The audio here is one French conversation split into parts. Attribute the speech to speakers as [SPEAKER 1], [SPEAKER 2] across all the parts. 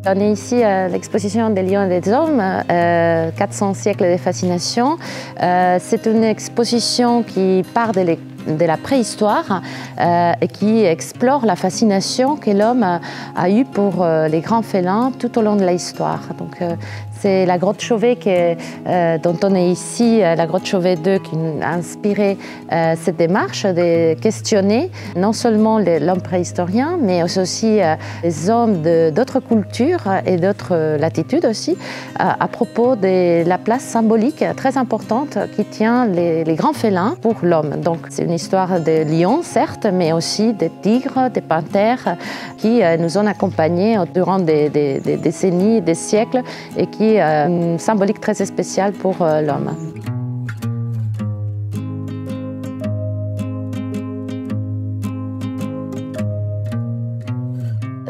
[SPEAKER 1] On est ici à l'exposition des lions et des hommes, 400 siècles de fascination. C'est une exposition qui part de la préhistoire et qui explore la fascination que l'homme a eue pour les grands félins tout au long de l'histoire. Donc, c'est la grotte Chauvet dont on est ici, la grotte Chauvet 2, qui a inspiré cette démarche de questionner non seulement l'homme préhistorien, mais aussi les hommes d'autres cultures et d'autres latitudes aussi, à propos de la place symbolique très importante qui tient les grands félins pour l'homme. Donc c'est une histoire de lions, certes, mais aussi des tigres, des panthères qui nous ont accompagnés durant des décennies, des siècles, et qui une symbolique très spéciale pour l'homme.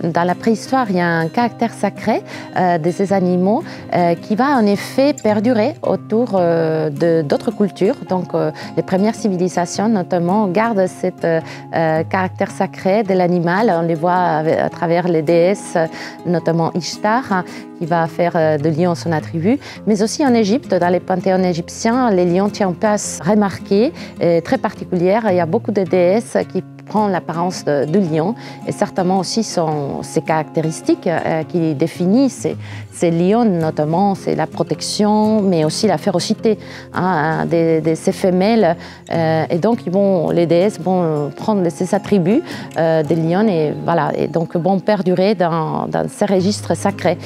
[SPEAKER 1] Dans la préhistoire, il y a un caractère sacré de ces animaux qui va en effet perdurer autour d'autres cultures. Donc, les premières civilisations, notamment, gardent ce caractère sacré de l'animal. On les voit à travers les déesses, notamment Ishtar, qui va faire de lion son attribut. Mais aussi en Égypte, dans les panthéons égyptiens, les lions tiennent une place remarquée, très particulière. Il y a beaucoup de déesses qui prend l'apparence du lion et certainement aussi ses caractéristiques qui définissent ces lions, notamment c'est la protection, mais aussi la férocité de ces femelles. Et donc les déesses vont prendre ces attributs des lions et donc vont perdurer dans ces registres sacrés.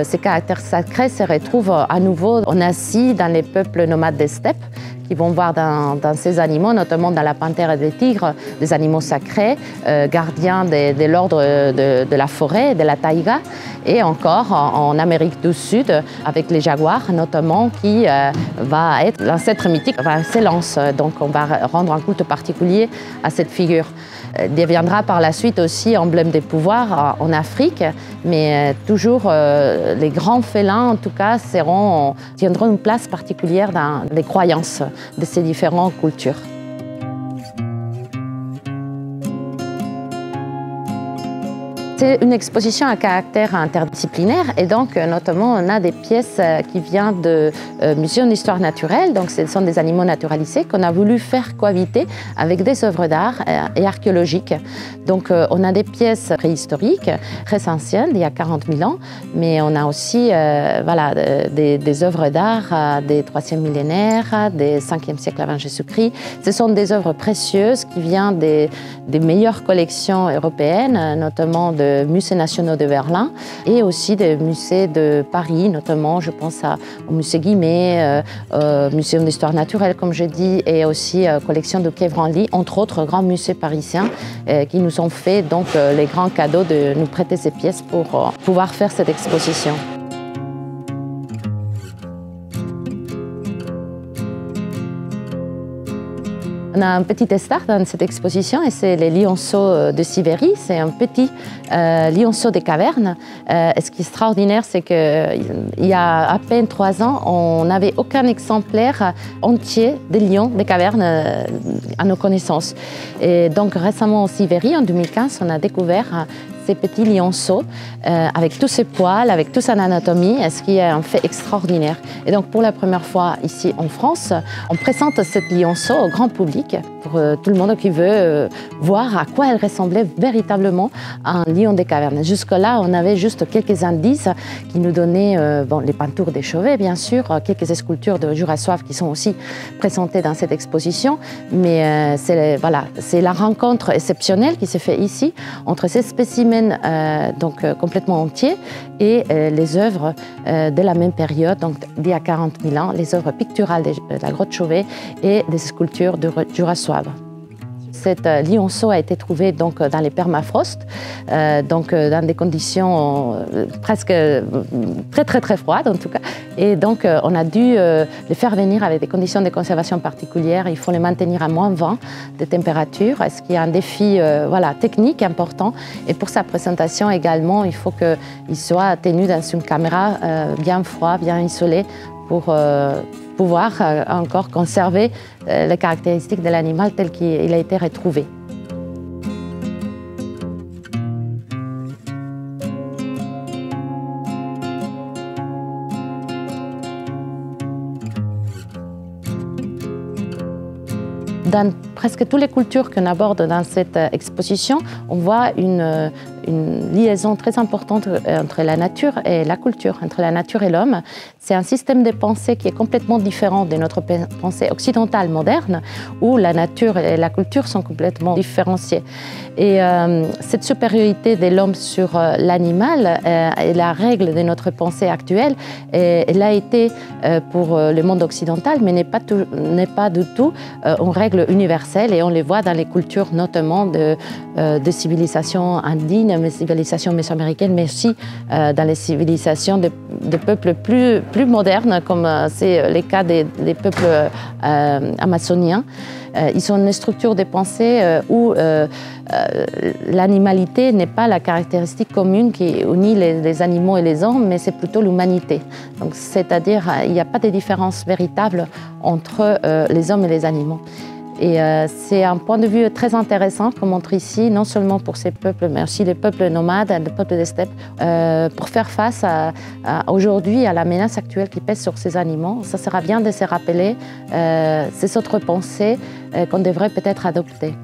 [SPEAKER 1] Ces caractères sacrés se retrouvent à nouveau en Asie, dans les peuples nomades des steppes, qui vont voir dans ces animaux, notamment dans la panthère et les tigres, des animaux sacrés, gardiens de l'ordre de la forêt, de la taïga, et encore en Amérique du Sud, avec les jaguars notamment, qui va être l'ancêtre mythique, s'élance. Donc on va rendre un culte particulier à cette figure. Il deviendra par la suite aussi emblème des pouvoirs en Afrique, mais toujours les grands félins, en tout cas, tiendront une place particulière dans les croyances de ces différentes cultures. C'est une exposition à caractère interdisciplinaire et donc notamment on a des pièces qui viennent du Muséum d'histoire naturelle, donc ce sont des animaux naturalisés qu'on a voulu faire cohabiter avec des œuvres d'art et archéologiques. Donc on a des pièces préhistoriques, très anciennes, d'il y a 40 000 ans, mais on a aussi des œuvres d'art des 3e millénaire, des 5e siècle avant Jésus-Christ. Ce sont des œuvres précieuses qui viennent des meilleures collections européennes, notamment de musées nationaux de Berlin et aussi des musées de Paris, notamment je pense au musée Guimet, au Muséum d'histoire naturelle comme je dis, et aussi collection de Quai Branly, entre autres grands musées parisiens qui nous ont fait donc les grands cadeaux de nous prêter ces pièces pour pouvoir faire cette exposition. On a un petit star dans cette exposition et c'est les lionceaux de Sibérie. C'est un petit lionceau des cavernes. Et ce qui est extraordinaire, c'est qu'il y a à peine 3 ans, on n'avait aucun exemplaire entier des lions des cavernes à nos connaissances. Et donc récemment en Sibérie, en 2015, on a découvert ces petits lionceaux avec tous ses poils, avec toute son anatomie, ce qui est un fait extraordinaire. Et donc pour la première fois ici en France, on présente cette lionceau au grand public pour tout le monde qui veut voir à quoi elle ressemblait véritablement à un lion des cavernes. Jusque-là, on avait juste quelques indices qui nous donnaient les peintures des Chauvet, bien sûr, quelques sculptures de Jurassoif qui sont aussi présentées dans cette exposition, mais c'est la rencontre exceptionnelle qui s'est faite ici entre ces spécimens complètement entiers et les œuvres de la même période, donc d'il y a 40 000 ans, les œuvres picturales de la grotte Chauvet et des sculptures de Jurassoif. Cet lionceau a été trouvé donc dans les permafrost, dans des conditions presque très froides en tout cas. Et donc on a dû les faire venir avec des conditions de conservation particulières. Il faut les maintenir à -20 de température, ce qui est un défi technique important. Et pour sa présentation également, il faut qu'il soit tenu dans une caméra bien froide, bien isolée pour pouvoir encore conserver les caractéristiques de l'animal tel qu'il a été retrouvé. Dans presque toutes les cultures qu'on aborde dans cette exposition, on voit une liaison très importante entre la nature et la culture, entre la nature et l'homme. C'est un système de pensée qui est complètement différent de notre pensée occidentale moderne, où la nature et la culture sont complètement différenciées. Et cette supériorité de l'homme sur l'animal est la règle de notre pensée actuelle. Et elle a été pour le monde occidental, mais n'est pas du tout une règle universelle. Et on les voit dans les cultures notamment de civilisations andines, mais civilisations mésoaméricaines, mais aussi dans les civilisations de peuples plus modernes, comme c'est le cas des peuples amazoniens. Ils ont une structure de pensée où l'animalité n'est pas la caractéristique commune qui unit les animaux et les hommes, mais c'est plutôt l'humanité. Donc, c'est-à-dire il n'y a pas de différence véritable entre les hommes et les animaux. Et c'est un point de vue très intéressant qu'on montre ici, non seulement pour ces peuples, mais aussi les peuples nomades, les peuples des steppes, pour faire face aujourd'hui à la menace actuelle qui pèse sur ces animaux. Ça sera bien de se rappeler ces autres pensées qu'on devrait peut-être adopter.